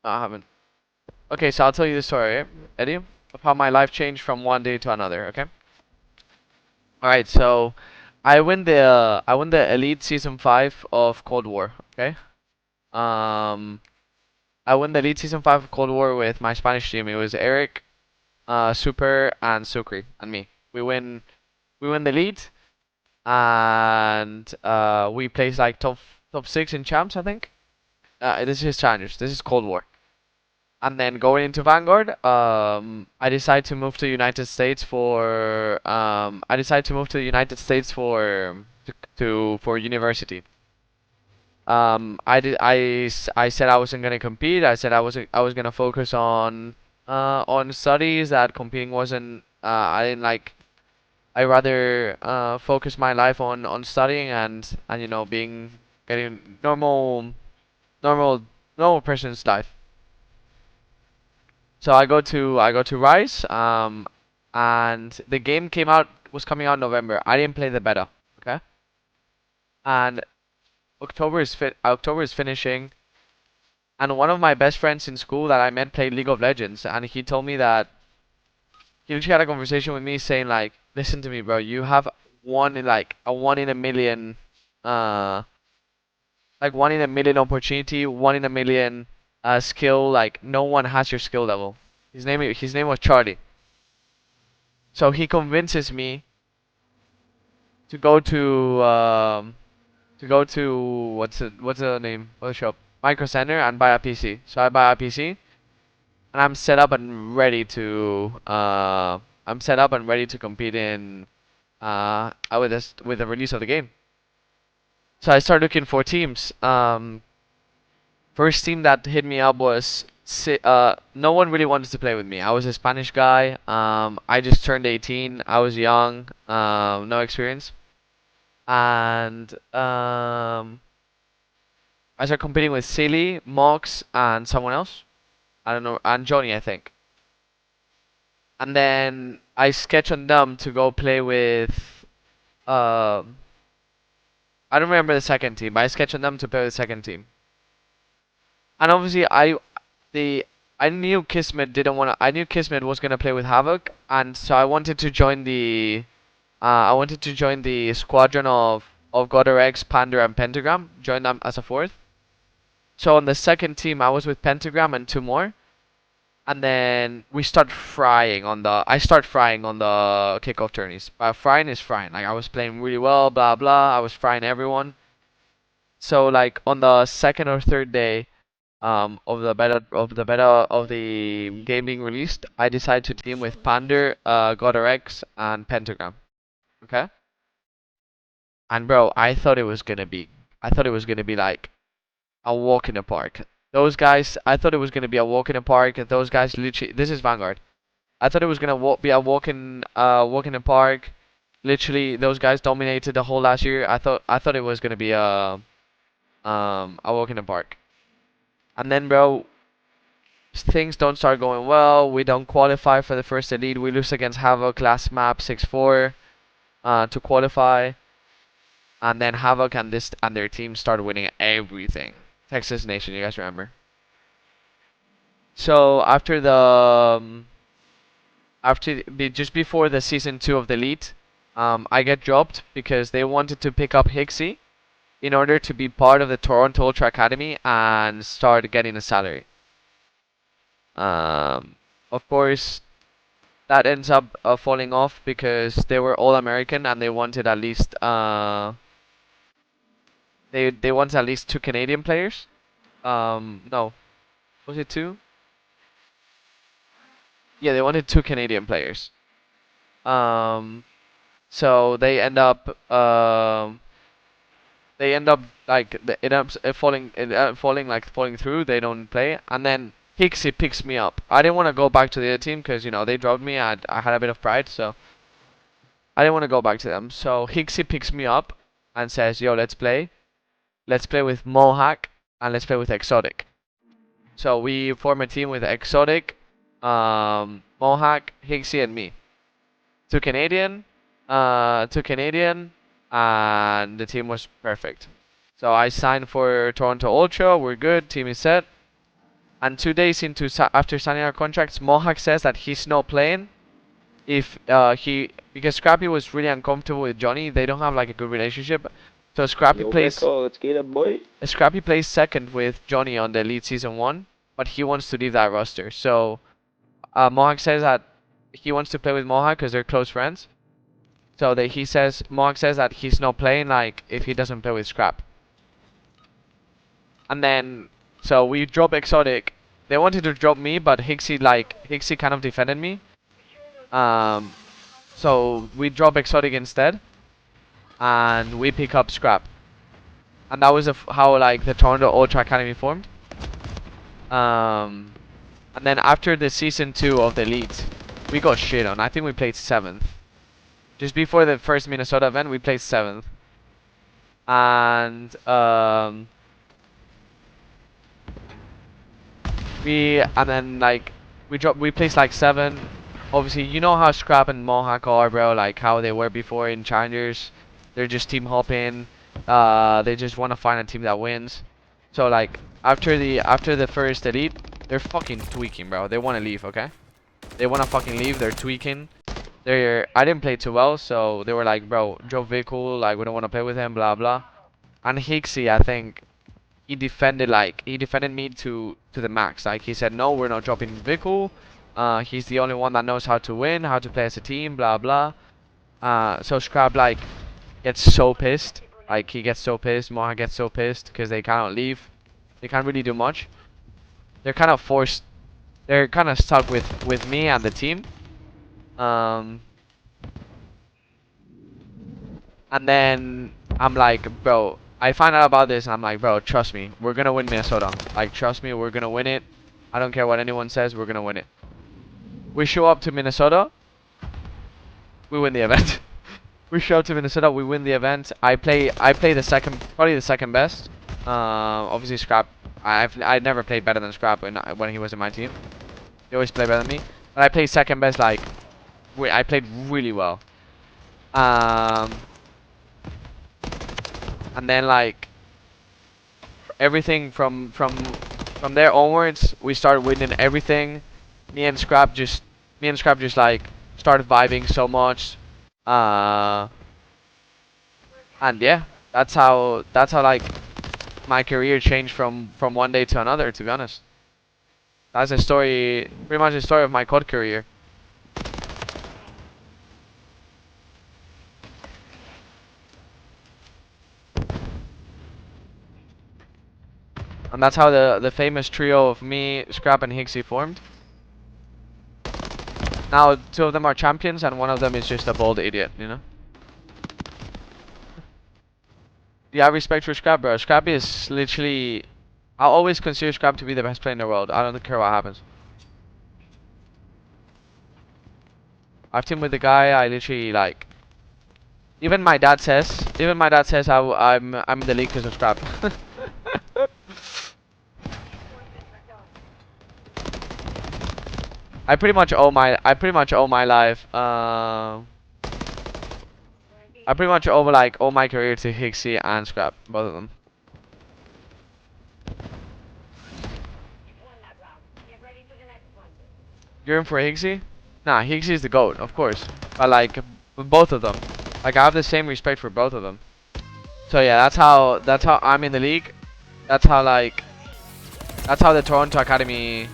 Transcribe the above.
No, I haven't. Okay, so I'll tell you the story, Eddie, of how my life changed from one day to another. Okay. All right. So I win the Elite Season 5 of Cold War. Okay. Um, I won the Elite Season 5 of Cold War with my Spanish team. It was Eric, Super, and Sucre, and me. We win the lead, and we placed like top 6 in champs, I think. This is challengers. This is Cold War. And then going into Vanguard, I decided to move to United States for I decided to move to the United States for university. I said I wasn't gonna compete. I said I was gonna focus on studies. That competing wasn't I didn't like. I rather focus my life on studying and being getting normal normal person's life. So I go to Rise, and the game was coming out in November. I didn't play the beta, okay? And October is finishing, and one of my best friends in school that I met played League of Legends, and he told me that he literally had a conversation with me saying like, listen to me, bro, you have one in a million, uh, like one in a million opportunity, one in a million skill. Like no one has your skill level. His name was Charlie. So he convinces me to go to what's the name of the shop? Micro Center and buy a PC. So I buy a PC and I'm set up and ready to compete in with the release of the game. So I started looking for teams. First team that hit me up was no one really wanted to play with me. I was a Spanish guy. I just turned 18. I was young. No experience. And I started competing with Silly, Mox, and someone else. I don't know, and Johnny, I think. And then I sketched on them to go play with. Um, I don't remember the second team, but I sketched on them to play with the second team. And obviously, the I knew Kismet didn't want to. I knew Kismet was gonna play with Havoc, and so I wanted to join the. I wanted to join the squadron of Godorex, Pander, and Pentagram. Join them as a fourth. So on the second team, I was with Pentagram and two more. And then we start frying on the. I start frying on the kickoff tourneys. Frying is frying. Like I was playing really well, blah blah. I was frying everyone. So like on the second or third day, of the game being released, I decided to team with Pander, Godorex, and Pentagram. Okay. And bro, I thought it was gonna be like a walk in the park. Those guys, I thought it was gonna be a walk in the park. Those guys literally, this is Vanguard. I thought it was gonna be a walk in the park. Literally, those guys dominated the whole last year. I thought it was gonna be a walk in the park. And then, bro, things don't start going well. We don't qualify for the first elite. We lose against Havoc last map 6-4 to qualify. And then Havoc and their team start winning everything. Texas Nation, you guys remember? So just before the season 2 of the elite, I get dropped because they wanted to pick up Hixie in order to be part of the Toronto Ultra Academy and start getting a salary. Um, of course, that ends up falling off because they were all American and they wanted at least they wanted at least 2 Canadian players. No, was it 2? Yeah, they wanted 2 Canadian players. Um, so they end up like it ends up falling through. They don't play, and then Hixie picks me up. I didn't want to go back to the other team because they dropped me. I had a bit of pride, so I didn't want to go back to them. So Hixie picks me up and says, "Yo, let's play. Let's play with Mohawk and let's play with Exotic." So we form a team with Exotic, Mohawk, Hixie, and me. 2 Canadian, 2 Canadian, and the team was perfect. So I signed for Toronto Ultra. We're good. Team is set. And 2 days into after signing our contracts, Mohawk says that he's not playing. If because Scrappy was really uncomfortable with Johnny, they don't have like a good relationship. So Yo, Vikul, let's get it, boy. Scrappy plays second with Johnny on the Elite Season 1, but he wants to leave that roster. So Mohawk says that he wants to play with Mohawk because they're close friends. So Mohawk says that he's not playing like if he doesn't play with Scrap. And then so we drop Exotic. They wanted to drop me, but Hixie kind of defended me. So we drop Exotic instead, and we pick up Scrap. And that was how like the Toronto Ultra Academy formed. And then after the season 2 of the Elite, we got shit on. I think we played 7th. Just before the first Minnesota event, we played 7th. And then like we placed like 7. Obviously, you know how Scrap and Mohawk are, bro. Like how they were before in Challengers. They're just team hopping. They just want to find a team that wins. So like after the first Elite, they're fucking tweaking, bro. They want to leave, okay? They want to fucking leave. They're tweaking. I didn't play too well, so they were like, bro, drop Vikul, like we don't want to play with him, blah blah. And Hixie, I think he defended me to the max. Like he said, no, we're not dropping Vikul. He's the only one that knows how to win, how to play as a team, blah blah. So Scrap like gets so pissed. Like he gets so pissed. Moha gets so pissed because they cannot leave. They can't really do much. They're kind of forced. They're kind of stuck with me and the team. And then I'm like, bro, I find out about this and I'm like, bro, trust me, we're gonna win Minnesota. Like, trust me, we're gonna win it. I don't care what anyone says, we're gonna win it. We show up to Minnesota, we win the event. We show up to Minnesota, we win the event. I play the second, probably the second best. Obviously Scrap, I never played better than Scrap when he was in my team. He always played better than me. But I played second best, like, I played really well. And then like everything from there onwards, we started winning everything. Me and Scrap just like started vibing so much. And yeah, that's how like my career changed from one day to another, to be honest. That's a story, pretty much the story of my COD career. And that's how the famous trio of me, Scrap, and Hixie formed. Now 2 of them are champions and one of them is just a bald idiot, you know? Yeah, I respect for Scrap, bro. Scrap is literally... I'll always consider Scrap to be the best player in the world. I don't care what happens. I've teamed with the guy, I literally like... Even my dad says I'm in the league because of Scrap. I pretty much owe my life. I pretty much owe like all my career to Hixie and Scrap, both of them. You're in for Hixie? Nah, Hixie is the GOAT, of course. But like, both of them. Like I have the same respect for both of them. So yeah, that's how I'm in the league. That's how the Toronto Academy